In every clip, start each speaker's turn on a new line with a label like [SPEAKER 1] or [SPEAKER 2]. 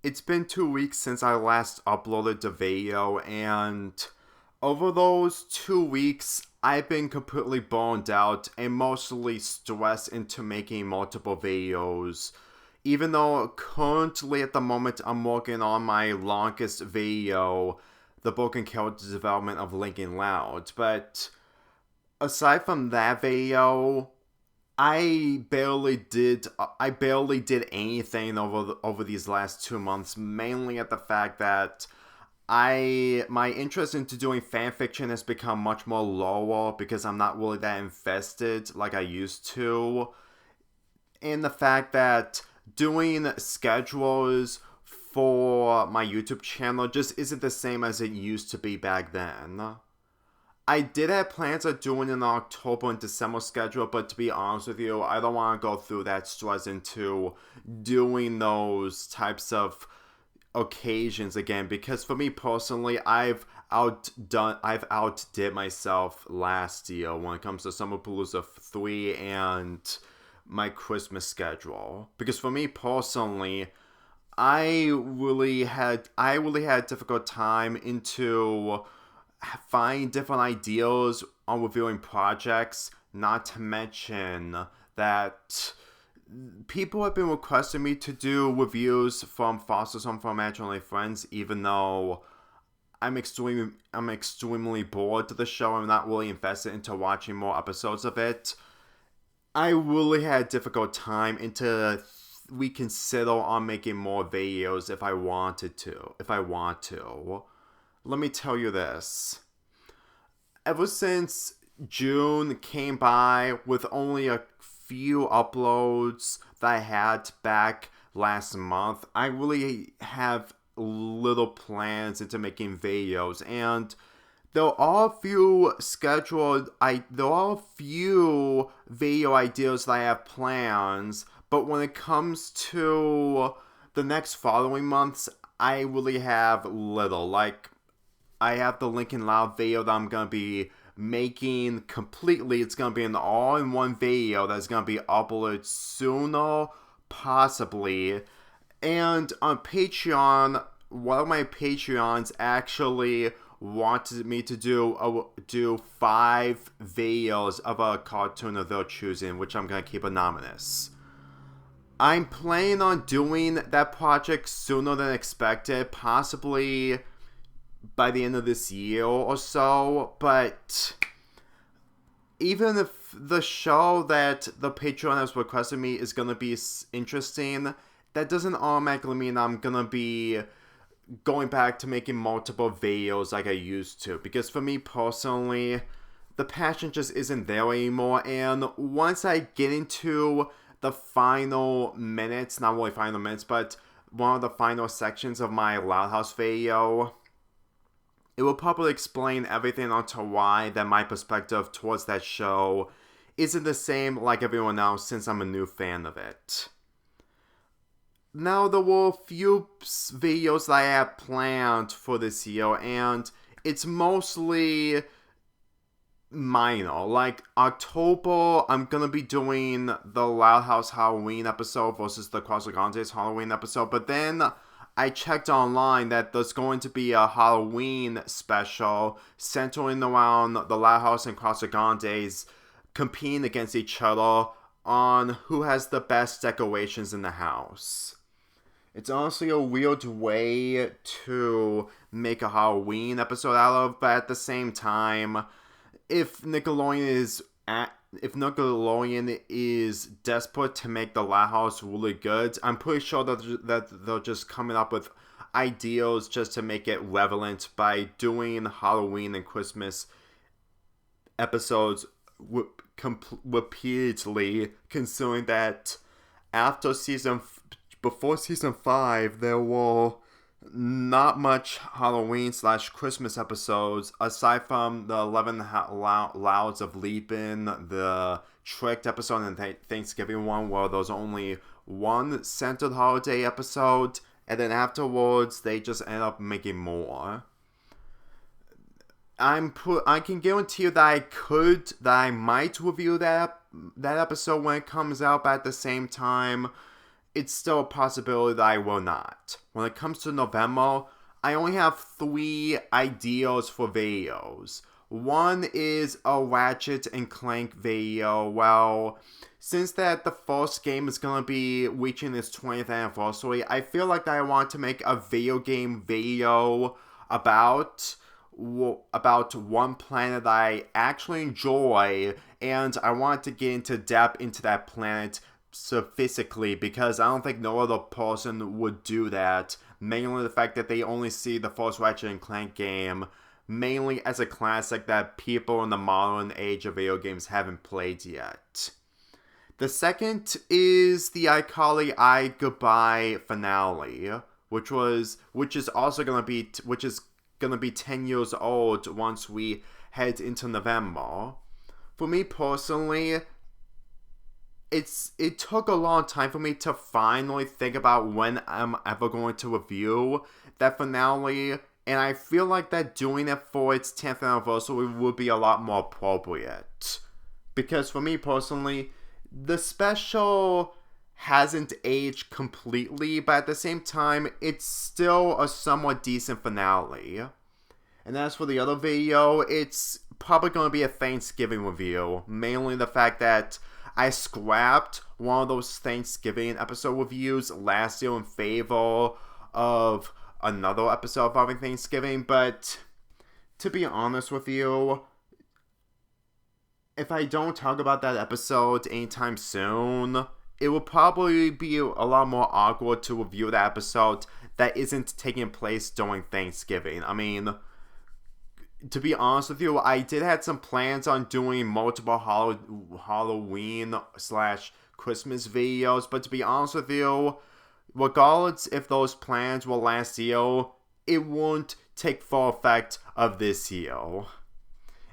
[SPEAKER 1] It's been 2 weeks since I last uploaded the video, and over those 2 weeks, I've been completely burned out and mostly stressed into making multiple videos. Even though currently at the moment I'm working on my longest video, the book and character development of Lincoln Loud. But aside from that video, I barely did anything over these last 2 months, mainly at the fact that my interest into doing fan fiction has become much more lower because I'm not really that invested like I used to. And the fact that doing schedules for my YouTube channel just isn't the same as it used to be back then. I did have plans of doing an October and December schedule, but to be honest with you, I don't want to go through that stress into doing those types of occasions again, because for me personally, I've outdid myself last year when it comes to Summerpalooza 3 and my Christmas schedule. Because for me personally, I really had a difficult time into find different ideas on reviewing projects, not to mention that people have been requesting me to do reviews from Foster's Home for Imaginary Friends, even though I'm extremely bored to the show. I'm not really invested into watching more episodes of it. I really had a difficult time into reconsider on making more videos if I want to. Let me tell you this. Ever since June came by with only a few uploads that I had back last month, I really have little plans into making videos, and there are a few video ideas that I have plans, but when it comes to the next following months, I really have little. Like, I have the Lincoln Loud video that I'm going to be making completely. It's going to be an all-in-one video that's going to be uploaded sooner, possibly. And on Patreon, one of my Patreons actually wanted me to do 5 videos of a cartoon of their choosing, which I'm going to keep anonymous. I'm planning on doing that project sooner than expected, possibly by the end of this year or so, but even if the show that the Patreon has requested me is going to be interesting, that doesn't automatically mean I'm going to be going back to making multiple videos like I used to, because for me personally, the passion just isn't there anymore, and once I get into the final minutes, not really final minutes, but one of the final sections of my Loud House video, it will probably explain everything onto why that my perspective towards that show isn't the same like everyone else, since I'm a new fan of it. Now, there were a few videos that I have planned for this year, and it's mostly minor. Like, October, I'm gonna be doing the Loud House Halloween episode versus the Quasagantes Halloween episode, but then I checked online that there's going to be a Halloween special centering around the Loud House and Quasagantes competing against each other on who has the best decorations in the house. It's honestly a weird way to make a Halloween episode out of, but at the same time, if Nickelodeon is desperate to make the Loud House really good, I'm pretty sure that they're just coming up with ideas just to make it relevant by doing Halloween and Christmas episodes repeatedly, considering that before season 5, there were not much Halloween/Christmas episodes aside from the 11 Louds of Leapin', the Tricked episode, and Thanksgiving one, where there's only one centered holiday episode, and then afterwards they just end up making more. I can guarantee you that I might review that episode when it comes out, but at the same time, it's still a possibility that I will not. When it comes to November, I only have 3 ideas for videos. One is a Ratchet and Clank video. Well, since that the first game is going to be reaching its 20th anniversary, I feel like I want to make a video game video about one planet that I actually enjoy, and I want to get into depth into that planet physically, because I don't think no other person would do that. Mainly the fact that they only see the first Ratchet and Clank game mainly as a classic that people in the modern age of video games haven't played yet. The second is the iCarly I Goodbye finale, which is going to be 10 years old once we head into November. For me personally, it took a long time for me to finally think about when I'm ever going to review that finale, and I feel like that doing it for its 10th anniversary would be a lot more appropriate. Because for me personally, the special hasn't aged completely, but at the same time, it's still a somewhat decent finale. And as for the other video, it's probably going to be a Thanksgiving review. Mainly the fact that I scrapped one of those Thanksgiving episode reviews last year in favor of another episode involving Thanksgiving, but to be honest with you, if I don't talk about that episode anytime soon, it will probably be a lot more awkward to review that episode that isn't taking place during Thanksgiving. I mean, to be honest with you, I did have some plans on doing multiple Halloween/Christmas videos, but to be honest with you, regardless if those plans were last year, it won't take full effect of this year.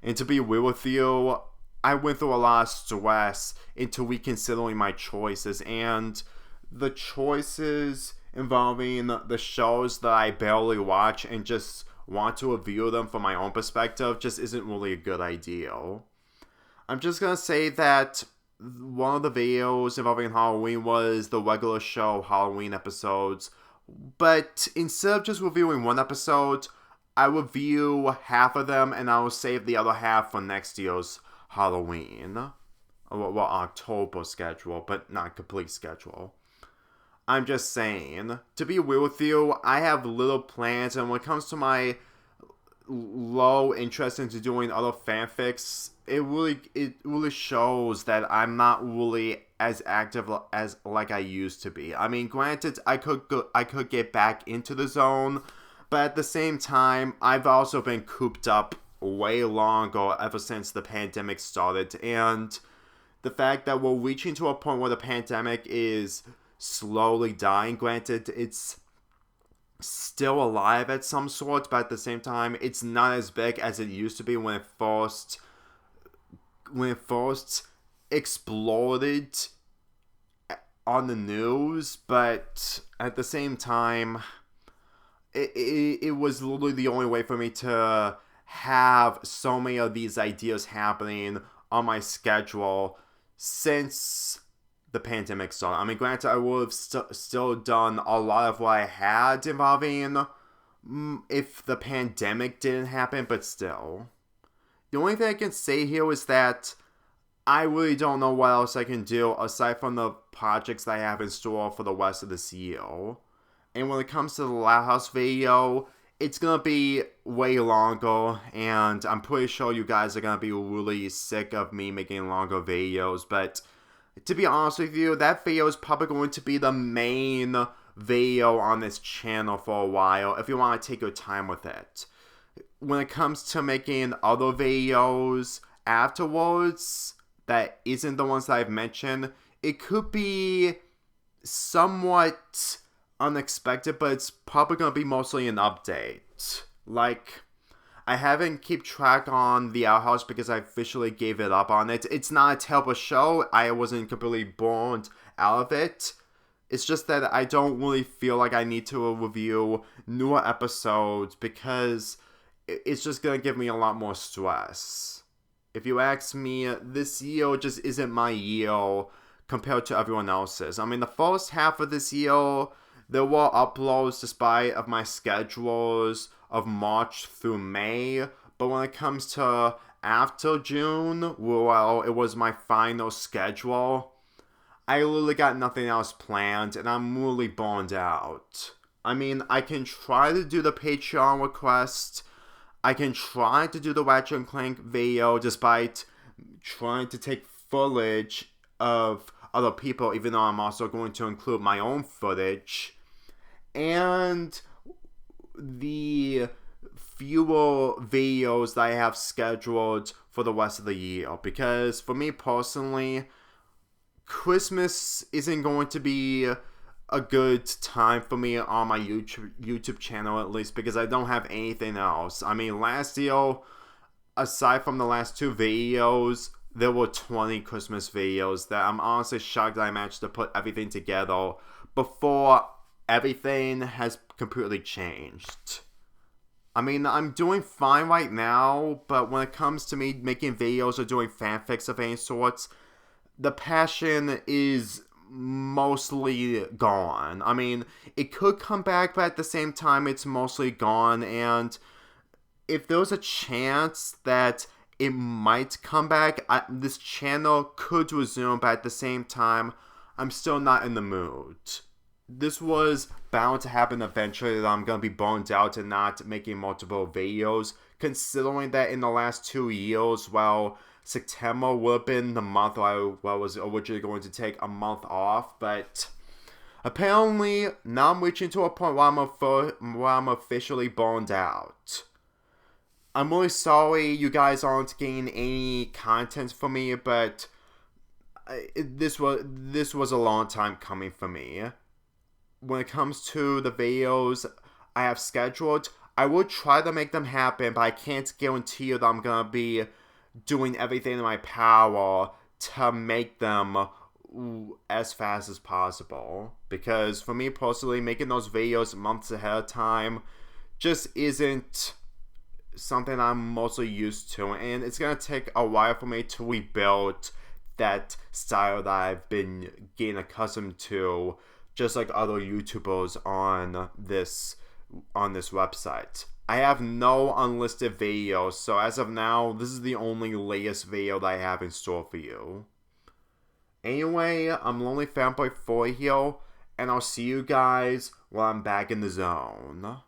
[SPEAKER 1] And to be real with you, I went through a lot of stress into reconsidering my choices, and the choices involving the shows that I barely watch and just want to review them from my own perspective just isn't really a good idea. I'm just gonna say that one of the videos involving Halloween was the regular show Halloween episodes, but instead of just reviewing one episode, I review half of them and I will save the other half for next year's Halloween. Well, October schedule, but not complete schedule. I'm just saying, to be real with you, I have little plans, and when it comes to my low interest into doing other fanfics, it really shows that I'm not really as active as like I used to be. I mean, granted, I could get back into the zone, but at the same time, I've also been cooped up way longer ever since the pandemic started, and the fact that we're reaching to a point where the pandemic is slowly dying. Granted, it's still alive at some sort, but at the same time, it's not as big as it used to be when it first exploded on the news. But at the same time, it was literally the only way for me to have so many of these ideas happening on my schedule since the pandemic started. I mean, granted, I would have still done a lot of what I had involving if the pandemic didn't happen, but still. The only thing I can say here is that I really don't know what else I can do aside from the projects that I have in store for the rest of this year. And when it comes to the Loud House video, it's going to be way longer, and I'm pretty sure you guys are going to be really sick of me making longer videos, but to be honest with you, that video is probably going to be the main video on this channel for a while if you want to take your time with it. When it comes to making other videos afterwards that isn't the ones that I've mentioned, it could be somewhat unexpected, but it's probably going to be mostly an update. Like, I haven't kept track on the Owl House because I officially gave it up on it. It's not a terrible show. I wasn't completely burned out of it. It's just that I don't really feel like I need to review newer episodes because it's just going to give me a lot more stress. If you ask me, this year just isn't my year compared to everyone else's. I mean, the first half of this year, there were uploads despite of my schedules of March through May. But when it comes to after June, well, it was my final schedule. I literally got nothing else planned, and I'm really burned out. I mean, I can try to do the Patreon request. I can try to do the Ratchet & Clank video despite trying to take footage of other people, even though I'm also going to include my own footage. And the fewer videos that I have scheduled for the rest of the year. Because for me personally, Christmas isn't going to be a good time for me on my YouTube channel, at least, because I don't have anything else. I mean, last year, aside from the last 2 videos, there were 20 Christmas videos that I'm honestly shocked that I managed to put everything together before everything has completely changed. I mean, I'm doing fine right now, but when it comes to me making videos or doing fanfics of any sorts, the passion is mostly gone. I mean, it could come back, but at the same time, it's mostly gone. And if there's a chance that it might come back, this channel could resume, but at the same time, I'm still not in the mood. This was bound to happen eventually, that I'm going to be burned out and not making multiple videos, considering that in the last 2 years, well, September would have been the month I was originally going to take a month off, but apparently now I'm reaching to a point where I'm officially burned out. I'm really sorry you guys aren't getting any content from me, but this was a long time coming for me. When it comes to the videos I have scheduled, I will try to make them happen, but I can't guarantee you that I'm going to be doing everything in my power to make them as fast as possible. Because for me personally, making those videos months ahead of time just isn't something I'm mostly used to. And it's going to take a while for me to rebuild that style that I've been getting accustomed to, just like other YouTubers on this website. I have no unlisted videos, so as of now, this is the only latest video that I have in store for you. Anyway, I'm Lonely Fanboy 4 here, and I'll see you guys when I'm back in the zone.